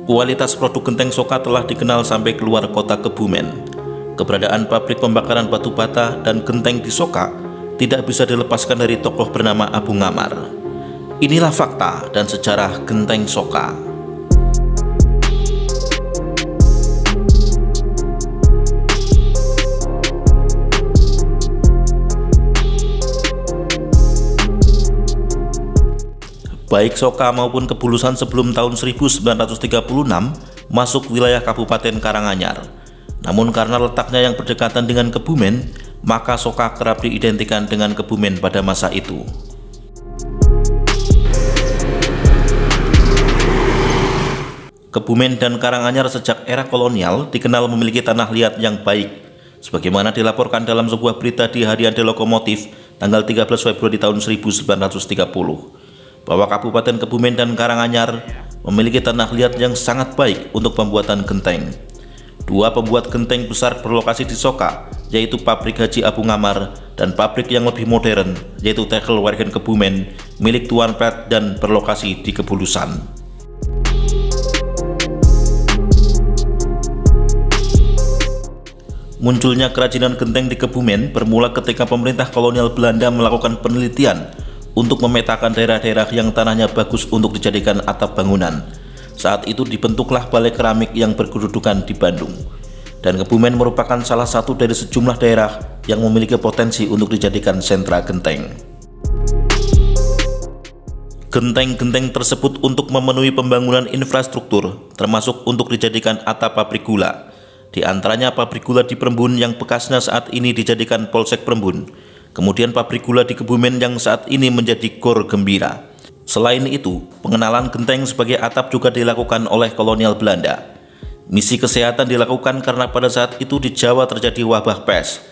Kualitas produk genteng Soka telah dikenal sampai keluar kota Kebumen. Keberadaan pabrik pembakaran batu bata dan genteng di Soka tidak bisa dilepaskan dari tokoh bernama Abu Ngammar. Inilah fakta dan sejarah genteng Soka. Baik Soka maupun Kebulusan sebelum tahun 1936 masuk wilayah Kabupaten Karanganyar. Namun karena letaknya yang berdekatan dengan Kebumen, maka Soka kerap diidentikan dengan Kebumen pada masa itu. Kebumen dan Karanganyar sejak era kolonial dikenal memiliki tanah liat yang baik, sebagaimana dilaporkan dalam sebuah berita di Harian The Lokomotif tanggal 13 Februari tahun 1930. Bahwa Kabupaten Kebumen dan Karanganyar memiliki tanah liat yang sangat baik untuk pembuatan genteng. Dua pembuat genteng besar berlokasi di Soka, yaitu pabrik Haji Abu Ngammar dan pabrik yang lebih modern, yaitu Tegelwerken Kebumen, milik Tuan Pet dan berlokasi di Kebulusan. Munculnya kerajinan genteng di Kebumen bermula ketika pemerintah kolonial Belanda melakukan penelitian untuk memetakan daerah-daerah yang tanahnya bagus untuk dijadikan atap bangunan. Saat itu dibentuklah Balai Keramik yang berkedudukan di Bandung. Dan Kebumen merupakan salah satu dari sejumlah daerah yang memiliki potensi untuk dijadikan sentra genteng. Genteng-genteng tersebut untuk memenuhi pembangunan infrastruktur, termasuk untuk dijadikan atap pabrik gula. Di antaranya pabrik gula di Prembun yang bekasnya saat ini dijadikan Polsek Prembun. Kemudian pabrik gula di Kebumen yang saat ini menjadi Gor Gembira. Selain itu, pengenalan genteng sebagai atap juga dilakukan oleh kolonial Belanda. Misi kesehatan dilakukan karena pada saat itu di Jawa terjadi wabah pes.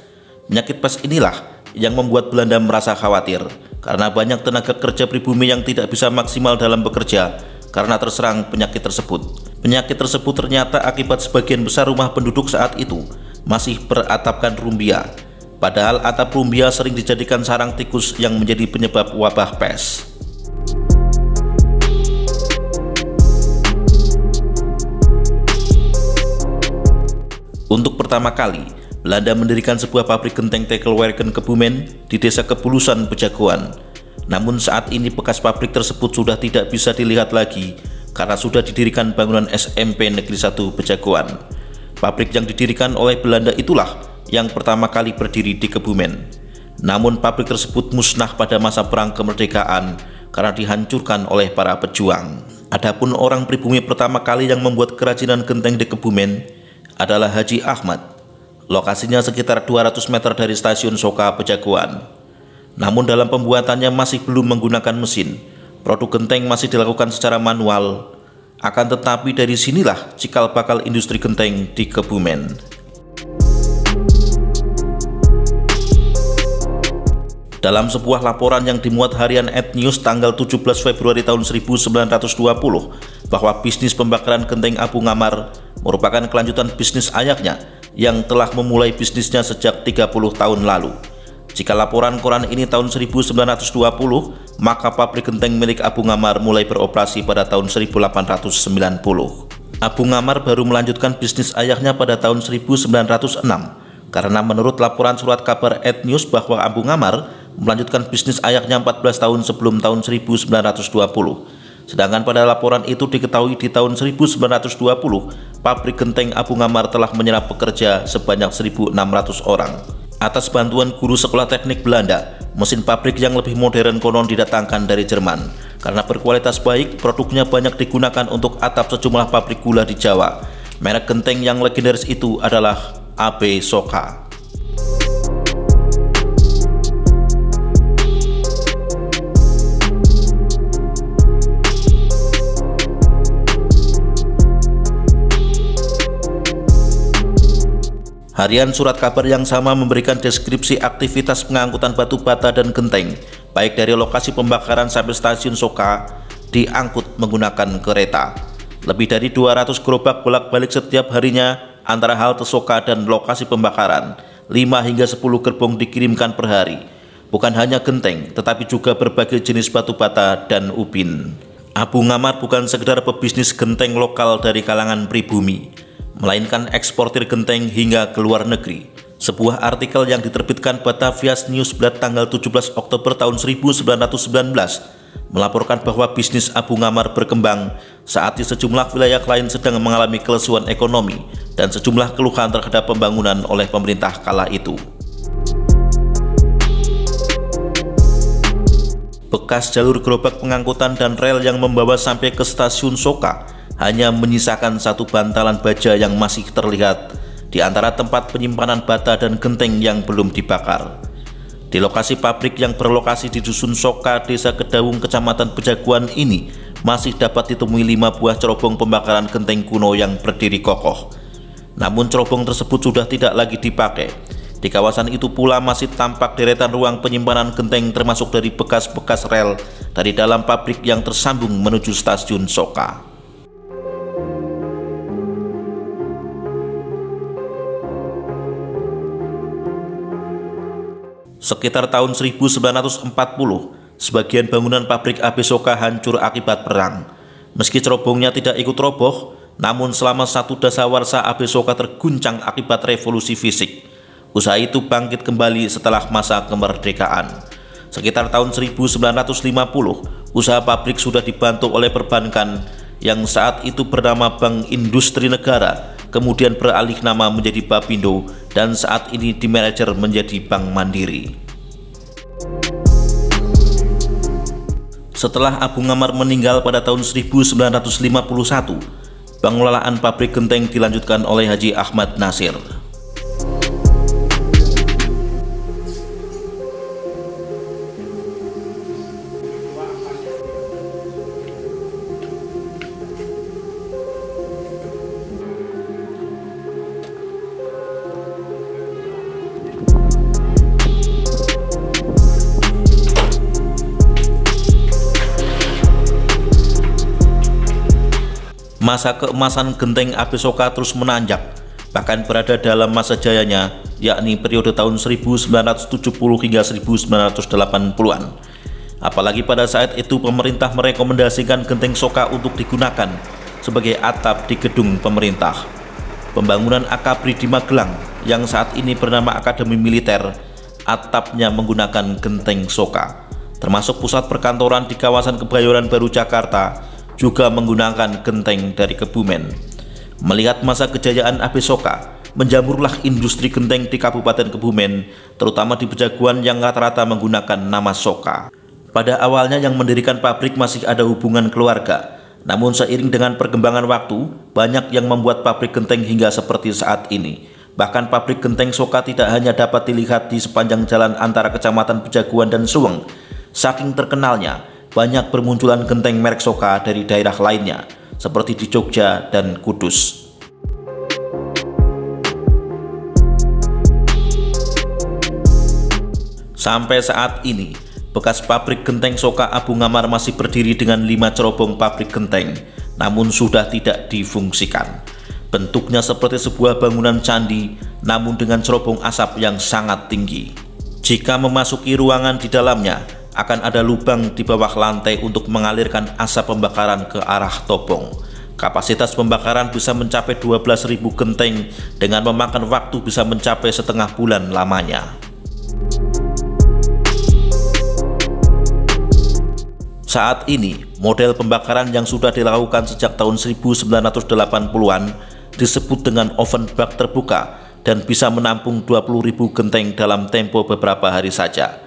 Penyakit pes inilah yang membuat Belanda merasa khawatir karena banyak tenaga kerja pribumi yang tidak bisa maksimal dalam bekerja karena terserang penyakit tersebut. Penyakit tersebut ternyata akibat sebagian besar rumah penduduk saat itu masih beratapkan rumbia. Padahal atap rumbia sering dijadikan sarang tikus yang menjadi penyebab wabah pes. Untuk pertama kali, Belanda mendirikan sebuah pabrik genteng Tegelwerken Kebumen di desa Kebulusan, Bejagoan. Namun saat ini bekas pabrik tersebut sudah tidak bisa dilihat lagi karena sudah didirikan bangunan SMP Negeri 1 Bejagoan. Pabrik yang didirikan oleh Belanda itulah yang pertama kali berdiri di Kebumen. Namun pabrik tersebut musnah pada masa perang kemerdekaan karena dihancurkan oleh para pejuang. Adapun orang pribumi pertama kali yang membuat kerajinan genteng di Kebumen adalah Haji Ahmad. Lokasinya sekitar 200 meter dari stasiun Soka Bejagoan. Namun dalam pembuatannya masih belum menggunakan mesin. Produk genteng masih dilakukan secara manual. Akan tetapi dari sinilah cikal bakal industri genteng di Kebumen. Dalam sebuah laporan yang dimuat harian Etnius tanggal 17 Februari tahun 1920 bahwa bisnis pembakaran genteng Abu Ngammar merupakan kelanjutan bisnis ayahnya yang telah memulai bisnisnya sejak 30 tahun lalu. Jika laporan koran ini tahun 1920, maka pabrik genteng milik Abu Ngammar mulai beroperasi pada tahun 1890. Abu Ngammar baru melanjutkan bisnis ayahnya pada tahun 1906 karena menurut laporan surat kabar Etnius bahwa Abu Ngammar melanjutkan bisnis ayahnya 14 tahun sebelum tahun 1920. Sedangkan pada laporan itu diketahui di tahun 1920, pabrik genteng Abu Ngammar telah menyerap pekerja sebanyak 1.600 orang. Atas bantuan guru sekolah teknik Belanda, mesin pabrik yang lebih modern konon didatangkan dari Jerman. Karena berkualitas baik, produknya banyak digunakan untuk atap sejumlah pabrik gula di Jawa. Merek genteng yang legendaris itu adalah AB Soka. Harian surat kabar yang sama memberikan deskripsi aktivitas pengangkutan batu bata dan genteng, baik dari lokasi pembakaran sampai stasiun Soka, diangkut menggunakan kereta. Lebih dari 200 gerobak bolak-balik setiap harinya antara halte Soka dan lokasi pembakaran. 5 hingga 10 gerbong dikirimkan per hari. Bukan hanya genteng, tetapi juga berbagai jenis batu bata dan ubin. Abu Ngammar bukan sekedar pebisnis genteng lokal dari kalangan pribumi, melainkan eksportir genteng hingga ke luar negeri. Sebuah artikel yang diterbitkan Batavias Nieuwsblad tanggal 17 Oktober tahun 1919 melaporkan bahwa bisnis Abu Ngammar berkembang saat di sejumlah wilayah lain sedang mengalami kelesuan ekonomi dan sejumlah keluhan terhadap pembangunan oleh pemerintah kala itu. Bekas jalur gerobak pengangkutan dan rel yang membawa sampai ke stasiun Soka hanya menyisakan satu bantalan baja yang masih terlihat di antara tempat penyimpanan bata dan genteng yang belum dibakar. Di lokasi pabrik yang berlokasi di Dusun Soka, Desa Kedaung, Kecamatan Bejaguan ini masih dapat ditemui 5 buah cerobong pembakaran genteng kuno yang berdiri kokoh. Namun cerobong tersebut sudah tidak lagi dipakai. Di kawasan itu pula masih tampak deretan ruang penyimpanan genteng termasuk dari bekas-bekas rel dari dalam pabrik yang tersambung menuju stasiun Soka. Sekitar tahun 1940, sebagian bangunan pabrik AB Soka hancur akibat perang. Meski cerobongnya tidak ikut roboh, namun selama satu dasawarsa AB Soka terguncang akibat revolusi fisik. Usaha itu bangkit kembali setelah masa kemerdekaan. Sekitar tahun 1950, usaha pabrik sudah dibantu oleh perbankan yang saat itu bernama Bank Industri Negara, kemudian beralih nama menjadi Bapindo, dan saat ini dimanajer menjadi Bank Mandiri. Setelah Abu Ngammar meninggal pada tahun 1951, pengelolaan pabrik genteng dilanjutkan oleh Haji Ahmad Nasir. Masa keemasan genteng AB Soka terus menanjak, bahkan berada dalam masa jayanya, yakni periode tahun 1970 hingga 1980-an. Apalagi pada saat itu pemerintah merekomendasikan genteng Soka untuk digunakan sebagai atap di gedung pemerintah. Pembangunan Akabri di Magelang yang saat ini bernama Akademi Militer, atapnya menggunakan genteng Soka. Termasuk pusat perkantoran di kawasan Kebayoran Baru Jakarta juga menggunakan genteng dari Kebumen. Melihat masa kejayaan AB Soka, menjamurlah industri genteng di Kabupaten Kebumen, terutama di Bejaguan yang rata-rata menggunakan nama Soka. Pada awalnya yang mendirikan pabrik masih ada hubungan keluarga, namun seiring dengan perkembangan waktu, banyak yang membuat pabrik genteng hingga seperti saat ini. Bahkan pabrik genteng Soka tidak hanya dapat dilihat di sepanjang jalan antara Kecamatan Bejaguan dan Suweng. Saking terkenalnya, banyak bermunculan genteng merek Soka dari daerah lainnya, seperti di Jogja dan Kudus. Sampai saat ini, bekas pabrik genteng Soka Abu Ngammar masih berdiri dengan 5 cerobong pabrik genteng, namun sudah tidak difungsikan. Bentuknya seperti sebuah bangunan candi, namun dengan cerobong asap yang sangat tinggi. Jika memasuki ruangan di dalamnya, akan ada lubang di bawah lantai untuk mengalirkan asap pembakaran ke arah topong. Kapasitas pembakaran bisa mencapai 12.000 genteng dengan memakan waktu bisa mencapai setengah bulan lamanya. Saat ini, model pembakaran yang sudah dilakukan sejak tahun 1980-an disebut dengan oven bak terbuka dan bisa menampung 20.000 genteng dalam tempo beberapa hari saja.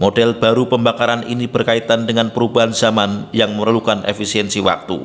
Model baru pembakaran ini berkaitan dengan perubahan zaman yang memerlukan efisiensi waktu.